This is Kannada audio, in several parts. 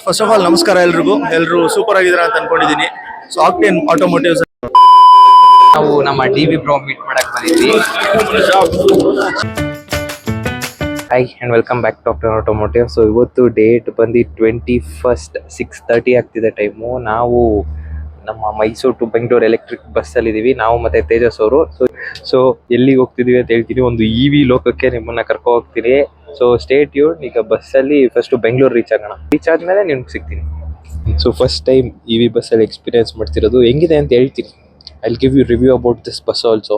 ಫಸ್ಟ್ ಆಫ್ ಆಲ್ ನಮಸ್ಕಾರ ಎಲ್ಲರೂ ಸೂಪರ್ ಆಗಿದ್ದಾರೆ ಅಂತ ಅನ್ಕೊಂಡಿದ್ದೀನಿ. ಸೊ ಆಕ್ಟೇನ್ ಆಟೋಮೋಟಿವ್ಸ್ ನಾವು ನಮ್ಮ ಡಿ.ವಿ ಬ್ರೋ ಮೀಟ್ ಮಾಡಕ್ ಬಂದಿದ್ವಿ. Hi and welcome back to Octane Automotive. So ಇವತ್ತು ಡೇಟ್ ಬಂದು 21st 6:30 ಆಗ್ತಿದೆ ಟೈಮು. ನಾವು ನಮ್ಮ ಮೈಸೂರು ಟು ಬೆಂಗಳೂರು ಎಲೆಕ್ಟ್ರಿಕ್ ಬಸ್ಸಲ್ಲಿ ಇದ್ದೀವಿ, ನಾವು ಮತ್ತೆ ತೇಜಸ್ ಅವರು. ಸೊ ಎಲ್ಲಿಗೆ ಹೋಗ್ತಿದೀವಿ ಅಂತ ಹೇಳ್ತೀನಿ, ಒಂದು ಇವಿ ಲೋಕಕ್ಕೆ ನಿಮ್ಮನ್ನ ಕರ್ಕೊ ಹೋಗ್ತೀನಿ. So stay tune. ಈಗ ಬಸ್ಸಲ್ಲಿ ಫಸ್ಟ್ ಬೆಂಗಳೂರು ರೀಚ್ ಆಗೋಣ, ರೀಚ್ ಆದ್ಮೇಲೆ ನಿಮ್ಗೆ ಸಿಗ್ತೀನಿ. ಸೊ ಫಸ್ಟ್ ಟೈಮ್ ಇವಿ ಬಸ್ಸಲ್ಲಿ ಎಕ್ಸ್ಪೀರಿಯನ್ಸ್ ಮಾಡ್ತಿರೋದು, ಹೆಂಗಿದೆ ಅಂತ ಹೇಳ್ತೀನಿ. I will give you review about this bus also.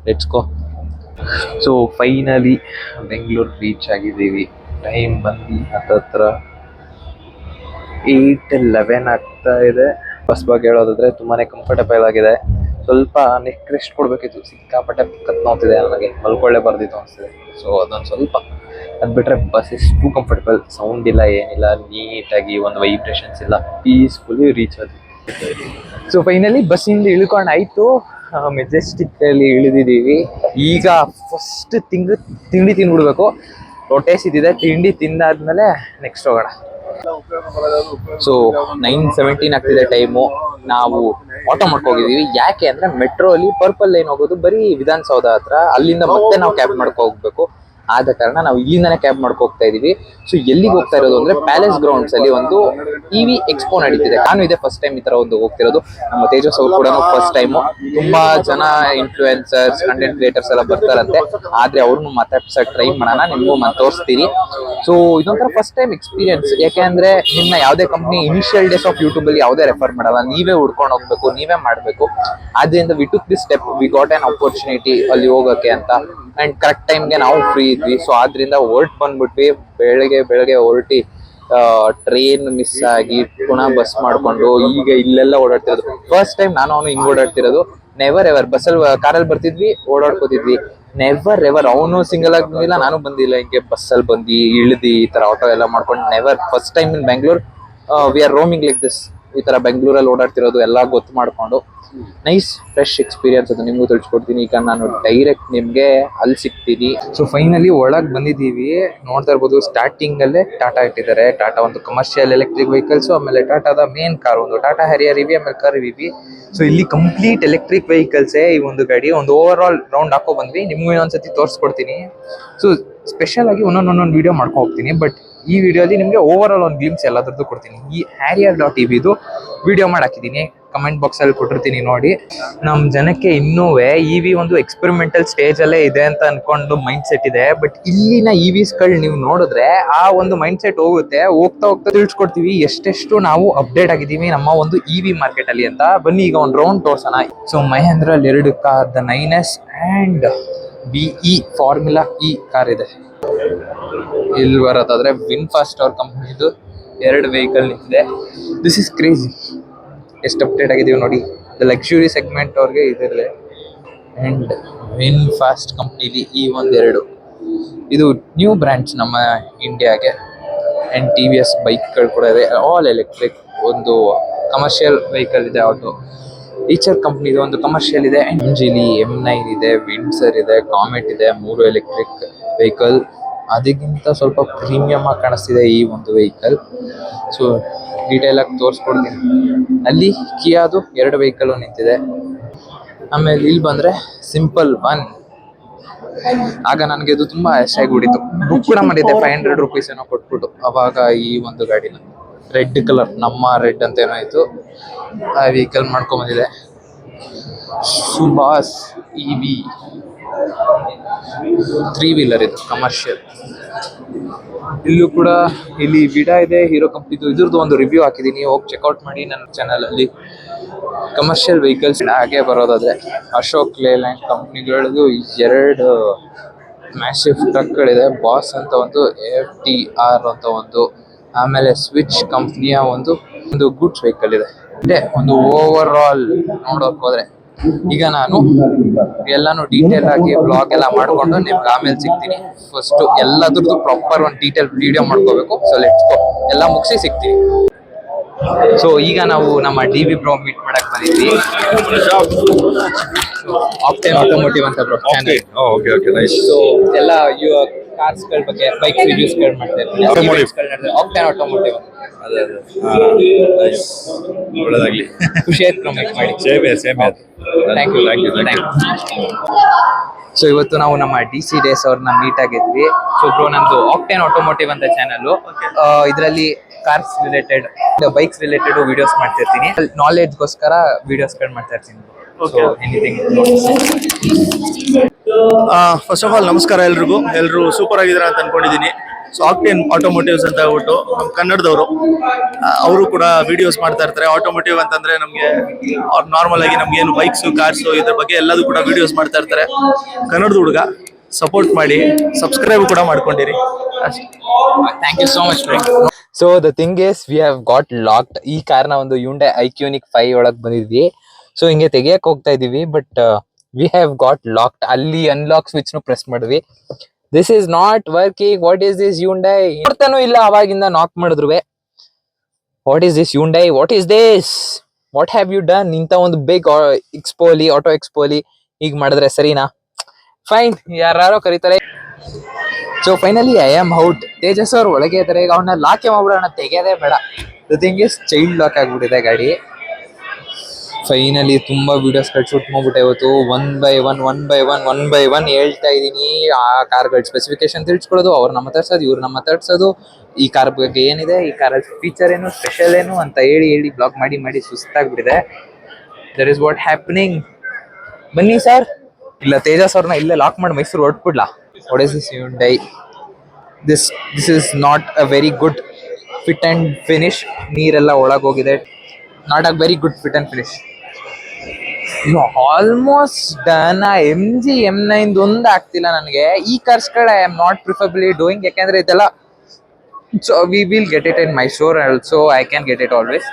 Let's go. So finally Bengaluru reach ಆಗಿದ್ದೀವಿ. ಟೈಮ್ ಬಂದು ಹತ್ರ 8:11 ಆಗ್ತಾ ಇದೆ. ಬಸ್ ಬಗ್ಗೆ ಹೇಳೋದಾದ್ರೆ ತುಂಬಾನೇ ಕಂಫರ್ಟಬಲ್ ಆಗಿದೆ. ಸ್ವಲ್ಪ ನೆಕ್ ರೆಸ್ಟ್ ಕೊಡ್ಬೇಕಿತ್ತು, ಸಿಕ್ಕಾಪಟ್ಟೆ ನೋಡ್ತಿದೆ ನನಗೆ, ಮಲ್ಕೊಳ್ಳೆ ಬರ್ದಿತ್ತು ಅನಿಸ್ತಿದೆ. ಸೊ ಅದೊಂದು ಸ್ವಲ್ಪ ಅದು ಬಿಟ್ರೆ bus is two comfortable. Sound ಇಲ್ಲ, ಏನಿಲ್ಲ, ನೀಟಾಗಿ ಒಂದು ವೈಬ್ರೇಷನ್ಸ್ ಇಲ್ಲ, ಪೀಸ್ಫುಲಿ ರೀಚ್ ಆದ್ವಿ. ಸೊ ಫೈನಲಿ ಬಸ್ಸಿಂದ ಇಳ್ಕೊಂಡಾಯ್ತು, ಮೆಜೆಸ್ಟಿಕ್ ಅಲ್ಲಿ ಇಳಿದಿದ್ದೀವಿ. ಈಗ ಫಸ್ಟ್ ತಿಂಡಿ ತಿಂದ್ಬಿಡ್ಬೇಕು. ಹೊಟ್ಟೆ ಸಿದ್ದಿದೆ, ತಿಂಡಿ ತಿಂದಾದ್ಮೇಲೆ ನೆಕ್ಸ್ಟ್ ಹೋಗೋಣ. ಸೊ 9:17 ಆಗ್ತಿದೆ ಟೈಮು. ನಾವು ಆಟೋ ಮಾಡ್ಕೋಗಿದ್ದೀವಿ. ಯಾಕೆ ಅಂದ್ರೆ ಮೆಟ್ರೋ ಅಲ್ಲಿ ಪರ್ಪಲ್ ಲೈನ್ ಹೋಗೋದು ಬರೀ ವಿಧಾನಸೌಧ ಹತ್ರ, ಅಲ್ಲಿಂದ ಮತ್ತೆ ನಾವು ಕ್ಯಾಬ್ ಮಾಡ್ಕೊ ಹೋಗ್ಬೇಕು. ಆದ ಕಾರಣ ನಾವು ಇಲ್ಲಿಂದಾನೆ ಕ್ಯಾಬ್ ಮಾಡ್ಕೊ ಹೋಗ್ತಾ ಇದೀವಿ. ಸೊ ಎಲ್ಲಿಗೆ ಹೋಗ್ತಾ ಇರೋದು ಅಂದ್ರೆ ಪ್ಯಾಲೇಸ್ ಗ್ರೌಂಡ್ಸ್ ಅಲ್ಲಿ ಒಂದು ಇವಿ ಎಕ್ಸ್ಪೋ ನಡೀತಿದೆ. ನಾನು ಇದೇ ಫಸ್ಟ್ ಟೈಮ್ ಈ ತರ ಒಂದು ಹೋಗ್ತಿರೋದು. ನಮ್ಮ ತೇಜಸ್ ಅವ್ರು ಕೂಡ ಫಸ್ಟ್ ಟೈಮು. ತುಂಬಾ ಜನ ಇನ್ಫ್ಲೂಯೆನ್ಸರ್ಸ್, ಕಂಟೆಂಟ್ ಕ್ರಿಯೇಟರ್ಸ್ ಎಲ್ಲ ಬರ್ತಾರಂತೆ. ಆದ್ರೆ ಅವ್ರನ್ನು ಮಾತಾಡ್ಸಕ್ ಟ್ರೈ ಮಾಡೋಣ, ನಿಮ್ಗೂ ತೋರಿಸ್ತೀನಿ. ಸೊ ಇದೊಂಥರ ಫಸ್ಟ್ ಟೈಮ್ ಎಕ್ಸ್ಪೀರಿಯನ್ಸ್. ಯಾಕೆಂದ್ರೆ ನಿಮ್ನ ಯಾವುದೇ company initial days of YouTube ಅಲ್ಲಿ ಯಾವುದೇ ರೆಫರ್ ಮಾಡಲ್ಲ, ನೀವೇ ಹುಡ್ಕೊಂಡು ಹೋಗ್ಬೇಕು, ನೀವೇ ಮಾಡ್ಬೇಕು. ಆದ್ರಿಂದ we took this step, we got on opportunity ಅಲ್ಲಿ ಹೋಗಕ್ಕೆ ಅಂತ. ಅಂಡ್ ಕರೆಕ್ಟ್ ಟೈಮ್ಗೆ ನಾವು ಫ್ರೀ ಇದ್ವಿ. ಸೊ ಆದ್ರಿಂದ ಬಂದ್ಬಿಟ್ವಿ. ಬೆಳಗ್ಗೆ ಹೊರಟಿ ಟ್ರೈನ್ ಮಿಸ್ ಆಗಿ ಪುನಃ ಬಸ್ ಮಾಡ್ಕೊಂಡು ಈಗ ಇಲ್ಲೆಲ್ಲ ಓಡಾಡ್ತಿರೋದು. ಫಸ್ಟ್ ಟೈಮ್ ನಾನು ಅವನು ಹಿಂಗ್ ಓಡಾಡ್ತಿರೋದು. ನೆವರ್ ಎವರ್ ಬಸ್ಸಲ್ಲಿ ಕಾರಲ್ಲಿ ಬರ್ತಿದ್ವಿ, ಓಡಾಡ್ಕೋತಿದ್ವಿ. ನೆವರ್ ಎವರ್ ಅವನು ಸಿಂಗಲ್ ಆಗಿ ಬಂದಿಲ್ಲ, ನಾನು ಬಂದಿಲ್ಲ. ಹಿಂಗೆ ಬಸ್ಸಲ್ಲಿ ಬಂದು ಇಳಿದಿ ಈ ತರ ಆಟೋ ಎಲ್ಲ ಮಾಡ್ಕೊಂಡು never. First time in Bengaluru we are roaming like this. ಈ ತರ ಬೆಂಗಳೂರಲ್ಲಿ ಓಡಾಡ್ತಿರೋದು ಎಲ್ಲ ಗೊತ್ತು ಮಾಡ್ಕೊಂಡು ನೈಸ್ ಫ್ರೆಶ್ ಎಕ್ಸ್ಪೀರಿಯನ್ಸ್. ಅದು ನಿಮ್ಗೂ ತಿಳಿಸ್ಕೊಡ್ತೀನಿ. ಈಗ ನಾನು ಡೈರೆಕ್ಟ್ ನಿಮ್ಗೆ ಅಲ್ಲಿ ಸಿಗ್ತೀನಿ. ಸೊ ಫೈನಲಿ ಒಳಗೆ ಬಂದಿದ್ದೀವಿ. ನೋಡ್ತಾ ಇರ್ಬೋದು, ಸ್ಟಾರ್ಟಿಂಗ್ ಅಲ್ಲೇ ಟಾಟಾ ಇಟ್ಟಿದ್ದಾರೆ. ಟಾಟಾ ಒಂದು ಕಮರ್ಷಿಯಲ್ ಎಲೆಕ್ಟ್ರಿಕ್ ವೆಹಿಕಲ್ಸ್, ಆಮೇಲೆ ಟಾಟಾದ ಮೇನ್ ಕಾರ್ ಒಂದು ಟಾಟಾ ಹ್ಯಾರಿಯರ್ ಇವಿ, ಆಮೇಲೆ ಕಾರ್ ಇವಿ. ಸೊ ಇಲ್ಲಿ ಕಂಪ್ಲೀಟ್ ಎಲೆಕ್ಟ್ರಿಕ್ ವೆಹಿಕಲ್ಸ್ ಈ ಒಂದು ಗಾಡಿ. ಒಂದು ಓವರ್ ಆಲ್ ರೌಂಡ್ ಹಾಕೋ ಬಂದ್ವಿ. ನಿಮ್ಗೂ ಇನ್ನೊಂದ್ಸತಿ ತೋರಿಸ್ಕೊಡ್ತೀನಿ. ಸೊ ಸ್ಪೆಷಲ್ ಆಗಿ ಒಂದೊಂದು ವಿಡಿಯೋ ಮಾಡ್ಕೊ ಹೋಗ್ತೀನಿ. ಬಟ್ ಈ ವಿಡಿಯೋಲಿ ನಿಮಗೆ ಓವರ್ ಆಲ್ ಒಂದು ಗ್ಲಿಮ್ಸ್ ಎಲ್ಲದ್ರದ್ದು ಕೊಡ್ತೀನಿ. ಈ harrier.evದು ವಿಡಿಯೋ ಮಾಡಾಕಿದ್ದೀನಿ, ಕಮೆಂಟ್ ಬಾಕ್ಸ್ ಅಲ್ಲಿ ಕೊಟ್ಟಿರ್ತೀನಿ ನೋಡಿ. ನಮ್ ಜನಕ್ಕೆ ಇನ್ನೂ ಇವಿ ಒಂದು ಎಕ್ಸ್ಪೆರಿಮೆಂಟಲ್ ಸ್ಟೇಜ್ ಅಲ್ಲೇ ಇದೆ ಅಂತ ಅನ್ಕೊಂಡು ಮೈಂಡ್ ಸೆಟ್ ಇದೆ. ಬಟ್ ಇಲ್ಲಿನ ಇವಿಸ್ಗಳು ನೀವು ನೋಡಿದ್ರೆ ಆ ಒಂದು ಮೈಂಡ್ ಸೆಟ್ ಹೋಗುತ್ತೆ. ಹೋಗ್ತಾ ತಿಳಿಸ್ಕೊಡ್ತೀವಿ ಎಷ್ಟೆಷ್ಟು ನಾವು ಅಪ್ಡೇಟ್ ಆಗಿದ್ದೀವಿ ನಮ್ಮ ಒಂದು ಇವಿ ಮಾರ್ಕೆಟ್ ಅಲ್ಲಿ ಅಂತ. ಬನ್ನಿ ಈಗ ಒಂದು ರೌಂಡ್ ತೋರ್ಸೋಣ. ಸೊ ಮಹೇಂದ್ರಲ್ಲಿ 2 car, the 9S and BE formula E car ಇದೆ. ಇಲ್ಲಿ ಬರೋದಾದ್ರೆ ವಿನ್ಫಾಸ್ಟ್ ಅವ್ರ ಕಂಪ್ನಿದು 2 ವೆಹಿಕಲ್ ನಿಂತಿದೆ. ದಿಸ್ ಇಸ್ ಕ್ರೇಜಿ, ಎಷ್ಟು ಅಪ್ಡೇಟ್ ಆಗಿದೀವಿ ನೋಡಿ. ಲಕ್ಸುರಿ ಸೆಗ್ಮೆಂಟ್ ಅವ್ರಿಗೆ ಇದಿರಲಿ. ಅಂಡ್ ವಿನ್ಫಾಸ್ಟ್ ಕಂಪ್ನಿಲಿ ಈ 1-2 ಇದು ನ್ಯೂ ಬ್ರ್ಯಾಂಡ್ಸ್ ನಮ್ಮ ಇಂಡಿಯಾಗೆ. ಅಂಡ್ TVS ಬೈಕ್ಗಳು ಕೂಡ ಇದೆ, ಆಲ್ ಎಲೆಕ್ಟ್ರಿಕ್. ಒಂದು ಕಮರ್ಷಿಯಲ್ ವೆಹಿಕಲ್ ಇದೆ ಆಟೋ. ಈಚರ್ ಕಂಪ್ನಿದು ಒಂದು ಕಮರ್ಷಿಯಲ್ ಇದೆ. MGಲಿ M9 ಇದೆ, ವಿಂಡ್ಸರ್ ಇದೆ, ಕಾಮೆಟ್ ಇದೆ. 3 ಎಲೆಕ್ಟ್ರಿಕ್ ವೆಹಿಕಲ್. ಅದಕ್ಕಿಂತ ಸ್ವಲ್ಪ ಪ್ರೀಮಿಯಮ್ ಆಗಿ ಕಾಣಿಸ್ತಿದೆ ಈ ಒಂದು ವೆಹಿಕಲ್. ಸೊ ಡೀಟೇಲ್ ಆಗಿ ತೋರಿಸ್ಕೊಡ್ತೀನಿ. ಅಲ್ಲಿ ಕಿಯಾದು 2 ವೆಹಿಕಲ್ ನಿಂತಿದೆ. ಆಮೇಲೆ ಇಲ್ಲಿ ಬಂದ್ರೆ ಸಿಂಪಲ್ 1. ಆಗ ನನಗೆ ಇದು ತುಂಬಾ ಆಸೆ ಆಗಿಬಿಟ್ಟಿತ್ತು. ಬುಕ್ ಕೂಡ ಮಾಡಿದ್ದೆ 500 ರೂಪೀಸ್ ಏನೋ ಕೊಟ್ಬಿಟ್ಟು. ಅವಾಗ ಈ ಒಂದು ಗಾಡಿನ ರೆಡ್ ಕಲರ್, ನಮ್ಮ ರೆಡ್ ಅಂತ ಏನೋ ಆಯ್ತು, ಆ ವೆಹಿಕಲ್ ಮಾಡ್ಕೊಂಡ್ ಬಂದಿದೆ. ಸುಭಾಷ್ ಇವಿ 3 ವೀಲರ್ ಇದು ಕಮರ್ಷಿಯಲ್. ಇಲ್ಲೂ ಕೂಡ ಇಲ್ಲಿ ವಿಡಾ ಇದೆ, ಹೀರೋ ಕಂಪ್ನಿದು. ಇದ್ರದ್ದು ಒಂದು ರಿವ್ಯೂ ಹಾಕಿದ್ದೀನಿ, ಹೋಗಿ ಚೆಕ್ಔಟ್ ಮಾಡಿ ನನ್ನ ಚಾನಲ್ ಅಲ್ಲಿ. ಕಮರ್ಷಿಯಲ್ ವೆಹಿಕಲ್ಸ್ ಹಾಗೆ ಬರೋದಾದ್ರೆ ಅಶೋಕ್ ಲೇಲ್ಯಾಂಡ್ ಕಂಪ್ನಿಗಳದ್ದು 2 ಮ್ಯಾಸಿವ್ ಟ್ರಕ್ಗಳಿದೆ. ಬಾಸ್ ಅಂತ ಒಂದು, FTR ಅಂತ ಒಂದು, ಆಮೇಲೆ ಸ್ವಿಚ್ ಕಂಪ್ನಿಯ ಒಂದು ಗೂಡ್ಸ್ ವೆಹಿಕಲ್ ಇದೆ. ಒಂದು ಓವರ್ ಆಲ್ ನೋಡೋಕೆ ಹೋದ್ರೆ ಈಗ ನಾನು ಎಲ್ಲಾನು ಡೀಟೇಲ್ ಆಗಿ ಬ್ಲಾಗ್ ಎಲ್ಲ ಮಾಡ್ಕೊಂಡು ನಿಮ್ಗೆ ಆಮೇಲೆ ಸಿಗ್ತೀನಿ. ಫಸ್ಟ್ ಎಲ್ಲದ್ರದ್ದು ಪ್ರಾಪರ್ ಒಂದು ಡೀಟೇಲ್ ವಿಡಿಯೋ ಮಾಡ್ಕೋಬೇಕು. ಸೊ ಲೆಟ್ಸ್ ಗೋ, ಎಲ್ಲ ಮುಗಿಸಿ ಸಿಗ್ತೀವಿ. ಸೊ ಈಗ ನಾವು ನಮ್ಮ ಡಿ.ವಿ ಬ್ರೋ ಮೀಟ್ ಮಾಡಕ್ ಬಂದಿದ್ವಿ. ಆಕ್ಟೇನ್ ಆಟೋಮೋಟಿವ್ ಅಂತ bro channel. Okay nice. So ಎಲ್ಲ ಕಾರ್ಸ್ ಗಳ ಬಗ್ಗೆ ಬೈಕ್ ರಿವ್ಯೂಸ್ ಗಳು ಮಾಡ್ತಾ ಇರ್ತೀನಿ. Automotive. ಆಕ್ಟೇನ್ ಆಟೋಮೋಟಿವ್ ಅದೇ ಒಳ್ಳೆದಾಗ್ಲಿ. ಖುಷಿ ಆಯ್ತು ಮೀಟ್ ಮಾಡಿ. Same thank you. ಸೊ ಇವತ್ತು ನಾವು ನಮ್ಮ DC ಡೇಸ್ ಅವ್ರನ್ನ ಮೀಟ್ ಆಗಿದ್ವಿ. ಸೊ ಬ್ರೋ ನಮ್ದು ಆಕ್ಟೇನ್ ಆಟೋಮೋಟಿವ್ ಅಂತ ಚಾನಲ್. ಇದರಲ್ಲಿ cars related bikes related videos ಮಾಡ್ತಿರ್ತೀನಿ. ನಾಲೆಡ್ಜ್ಗೋಸ್ಕರ ವಿಡಿಯೋಸ್ ಗಳು ಮಾಡ್ತಾ ಇರ್ತೀನಿ. So anything. First of all ನಮಸ್ಕಾರ ಎಲ್ಲರೂ ಸೂಪರ್ ಆಗಿದ್ದೀರಾ ಅಂತ ಅನ್ಕೊಂಡಿದ್ದೀನಿ. ಸೊ ಆಕ್ಟೇನ್ ಆಟೋಮೋಟಿವ್ಸ್ ಅಂತ ಹೇಳ್ಬಿಟ್ಟು ನಮ್ಮ ಕನ್ನಡದವರು, ಅವರು ಕೂಡ ವಿಡಿಯೋಸ್ ಮಾಡ್ತಾ ಇರ್ತಾರೆ. ಆಟೋಮೋಟಿವ್ ಅಂತಂದ್ರೆ ನಮಗೆ ನಾರ್ಮಲ್ ಆಗಿ ನಮ್ಗೆ ಏನು ಬೈಕ್ಸ್ ಕಾರ್ಸ್ ಇದ್ರ ಬಗ್ಗೆ ಎಲ್ಲದೂ ಕೂಡ ವಿಡಿಯೋಸ್ ಮಾಡ್ತಾ ಇರ್ತಾರೆ. ಕನ್ನಡದ ಹುಡುಗ, ಸಪೋರ್ಟ್ ಮಾಡಿ, ಸಬ್ಸ್ಕ್ರೈಬ್ ಕೂಡ ಮಾಡ್ಕೊಂಡಿರಿ ಅಷ್ಟೇ. Thank you so much. So the thing is we have got locked. ಈ ಕಾರ್ನ ಒಂದು Hyundai IONIQ 5 ಒಳಗೆ ಬಂದಿದ್ವಿ. ಸೊ ಹಿಂಗೆ ತೆಗಿಯಕ್ ಹೋಗ್ತಾ ಇದೀವಿ, but we have got locked. ಅಲ್ಲಿ ಅನ್ಲಾಕ್ ಸ್ವಿಚ್ ನು ಪ್ರೆಸ್ ಮಾಡಿದ್ವಿ. This is not working. What is this Hyundai? ನೋಡ್ತಾನೂ ಇಲ್ಲ ಅವಾಗಿಂದ ನಾಕ್ ಮಾಡಿದ್ರು. What is this Hyundai? What is this? What have you done? ಇಂತ ಒಂದು ಬಿಗ್ ಆಟೋ ಎಕ್ಸ್ಪೋಲಿ ಈಗ ಮಾಡಿದ್ರೆ ಸರಿನಾ? ಫೈನ್, ಯಾರು ಕರೀತಾರೆ. So finally I am out. Tejas ಅವ್ರು ಒಳಗೆ ಇದಾರೆ. ಈಗ ಅವನ್ನ ಲಾಕ್ ಮಾಡ್ಬಿಡೋಣ, ತೆಗೆಯೋದೇ ಬೇಡ. The thing is child lock ಆಗ್ಬಿಟ್ಟಿದೆ ಗಾಡಿ. ಫೈನಲಿ ತುಂಬಾ ವಿಡಿಯೋಸ್ ಗಳು ಶೂಟ್ ಮಾಡ್ಬಿಟ್ಟೆ ಇವತ್ತು. ಒನ್ ಬೈ ಒನ್ ಹೇಳ್ತಾ ಇದೀನಿ. ಆ ಕಾರ್ಗಳ ಸ್ಪೆಸಿಫಿಕೇಶನ್ ತಿಳ್ಸ್ಕೊಳ್ಳೋದು, ಅವ್ರನ್ನ ಮಾತಾಡ್ಸೋದು, ಇವ್ರನ್ನ ಮಾತಾಡ್ಸೋದು, ಈ ಕಾರ್ ಬಗ್ಗೆ ಏನಿದೆ, ಈ ಕಾರ್ ಫೀಚರ್ ಏನು, ಸ್ಪೆಷಲ್ ಏನು ಅಂತ ಹೇಳಿ ಬ್ಲಾಗ್ ಮಾಡಿ ಸುಸ್ತಾಗ್ಬಿಟ್ಟಿದೆ. That is what happening. ಬನ್ನಿ ಸರ್. ಇಲ್ಲ, ತೇಜಸ್ ಅವ್ರನ್ನ ಇಲ್ಲೇ ಲಾಕ್ ಮಾಡಿ ಮೈಸೂರು ಹೊರಟ್ಬಿಡ್ಲಾ? What is this Hyundai? This is not a very good fit and finish. ನೀರೆಲ್ಲ ಒಳಗೆ ಹೋಗಿದೆ. Not a very good fit and finish. Almost done. MG M9 ಒಂದು ಆಗ್ತಿಲ್ಲ ನನಗೆ. ಈ ಕಾರ್ಸ್ ಗಳು I am not preferably doing. ಯಾಕಂದ್ರೆ ಇದೆಲ್ಲ so we will get it in Mysore also. I can get it always,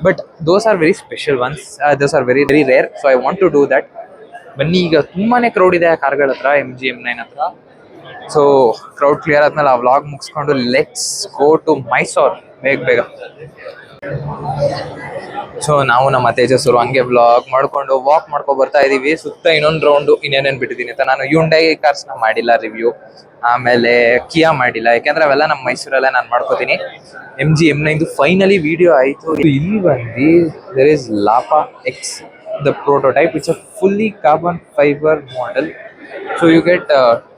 but those are very special ones. Those are very rare. So I want to do that. ಬನ್ನಿ, ಈಗ ತುಂಬಾನೇ ಕ್ರೌಡ್ ಇದೆ ಆ ಕಾರ್ಗಳ ಹತ್ರ, MG M9 ಹತ್ರ. ಸೊ ಕ್ರೌಡ್ ಕ್ಲಿಯರ್ ಆದ್ಮೇಲೆ ಆ ವ್ಲಾಗ್ ಮುಗಿಸ್ಕೊಂಡು ಲೆಟ್ಸ್ ಗೋ ಟು ಮೈಸೂರ್ ಬೇಗ. ಸೊ ನಾವು ನಮ್ಮ ತೇಜಸ್ಸರು ಹಂಗೆ ವ್ಲಾಗ್ ಮಾಡ್ಕೊಂಡು ವಾಕ್ ಮಾಡ್ಕೊಂಡು ಬರ್ತಾ ಇದೀವಿ. ಸುತ್ತ ಇನ್ನೊಂದು ರೌಂಡ್ ಇನ್ನೇನೇನ್ ಬಿಟ್ಟಿದ್ದೀನಿ ಅಂತ. ನಾನು Hyundai ಕಾರ್ಸ್ ನ ಮಾಡಿಲ್ಲ ರಿವ್ಯೂ, ಆಮೇಲೆ ಕಿಯಾ ಮಾಡಿಲ್ಲ, ಯಾಕಂದ್ರೆ ಅವೆಲ್ಲ ನಮ್ಮ ಮೈಸೂರಲ್ಲೇ ನಾನು ಮಾಡ್ಕೋತೀನಿ. MG M9 ಫೈನಲಿ ವಿಡಿಯೋ ಆಯ್ತು. ಇಲ್ಲಿ ಬಂದು ದೇರ್ ಇಸ್ ಲಾಪಾ X, the prototype. It's a fully carbon fiber model. So you get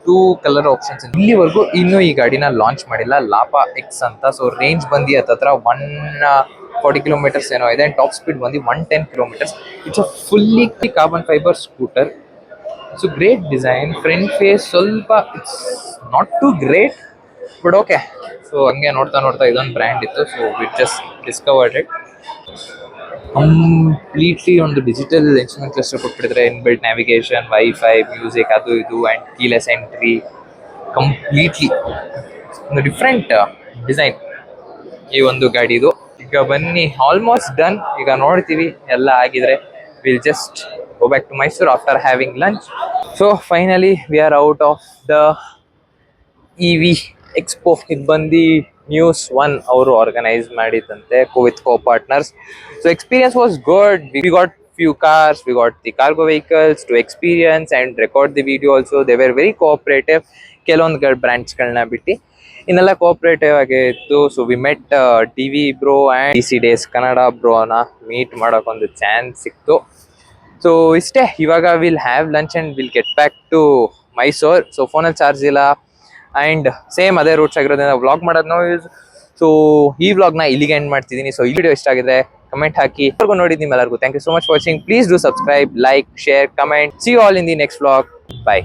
two color options. ಇಲ್ಲಿವರೆಗೂ ಇನ್ನೂ ಈ ಗಾಡಿನ ಲಾಂಚ್ ಮಾಡಿಲ್ಲ, ಲಾಪಾ X ಅಂತ. ಸೊ ರೇಂಜ್ ಬಂದು ಹತ್ರ 140 ಕಿಲೋಮೀಟರ್ಸ್ ಏನೋ ಇದೆ. ಟಾಪ್ ಸ್ಪೀಡ್ ಬಂದು 110 kilometres. It's a fully carbon fibre scooter. So great design. Front face ಸ್ವಲ್ಪ it's not too great, but okay. So ಹಂಗೆ ನೋಡ್ತಾ ಇದೊಂದು ಬ್ರ್ಯಾಂಡ್ ಇತ್ತು. So we just discovered it. Completely ಒಂದು ಡಿಜಿಟಲ್ ಇನ್ಸ್ಟ್ರೂಮೆಂಟ್ ಕ್ಲಸ್ಟರ್ ಕೊಟ್ಬಿಟ್ಟಿದ್ರೆ, ಇನ್ಬಿಲ್ಟ್ ನ್ಯಾವಿಗೇಷನ್, ವೈಫೈ, ಮ್ಯೂಸಿಕ್, ಅದು ಇದು, ಆ್ಯಂಡ್ ಕೀಲೆಸ್ ಎಂಟ್ರಿ. ಕಂಪ್ಲೀಟ್ಲಿ ಒಂದು ಡಿಫ್ರೆಂಟ್ ಡಿಸೈನ್ ಈ ಒಂದು ಗಾಡಿದು. ಈಗ ಬನ್ನಿ, ಆಲ್ಮೋಸ್ಟ್ ಡನ್. ಈಗ ನೋಡ್ತೀವಿ ಎಲ್ಲ ಆಗಿದ್ರೆ will just go back to Mysuru after having lunch. So finally we are out of the EV expo. ಇದು ಬಂದು News One ಅವರು ಆರ್ಗನೈಸ್ ಮಾಡಿದಂತೆ with co partners. So experience was good. We got few cars, we got the cargo vehicles to experience and record the video also. They were very cooperative. ಕೆಲವೊಂದು ಬ್ರಾಂಚ್ ಗಳನ್ನ ಬಿಟ್ಟು ಇನ್ನೆಲ್ಲ ಕೋಆಪರೇಟಿವ್ ಆಗಿತ್ತು. So we met TV bro and DC days Kannada ಬ್ರೋನ ಮೀಟ್ ಮಾಡೋಕ್ಕೊಂದು ಚಾನ್ಸ್ ಸಿಕ್ತು. ಸೊ ಇಷ್ಟೇ. ಇವಾಗ will have lunch and will get back to Mysore. So ಫೋನಲ್ಲಿ ಚಾರ್ಜ್ ಇಲ್ಲ ಆ್ಯಂಡ್ ಸೇಮ್ ಅದೇ ರೂಟ್ಸ್ ಆಗಿರೋದ್ರಿಂದ ವ್ಲಾಗ್ ಮಾಡೋದು ನೋ ಯೂಸ್. ಸೊ ಈ ವ್ಲಾಗ್ನ ಇಲ್ಲಿಗೆ ಎಂಡ್ ಮಾಡ್ತಿದ್ದೀನಿ. ಸೊ ಈ ವಿಡಿಯೋ ಇಷ್ಟ ಆಗಿದ್ರೆ ಕಮೆಂಟ್ ಹಾಕಿ. ನೋಡಿದ್ ನಿಮ್ಮೆಲ್ಲರಿಗೂ thank you so much for watching. Please do subscribe, like, share, comment. See you all in the next vlog. By.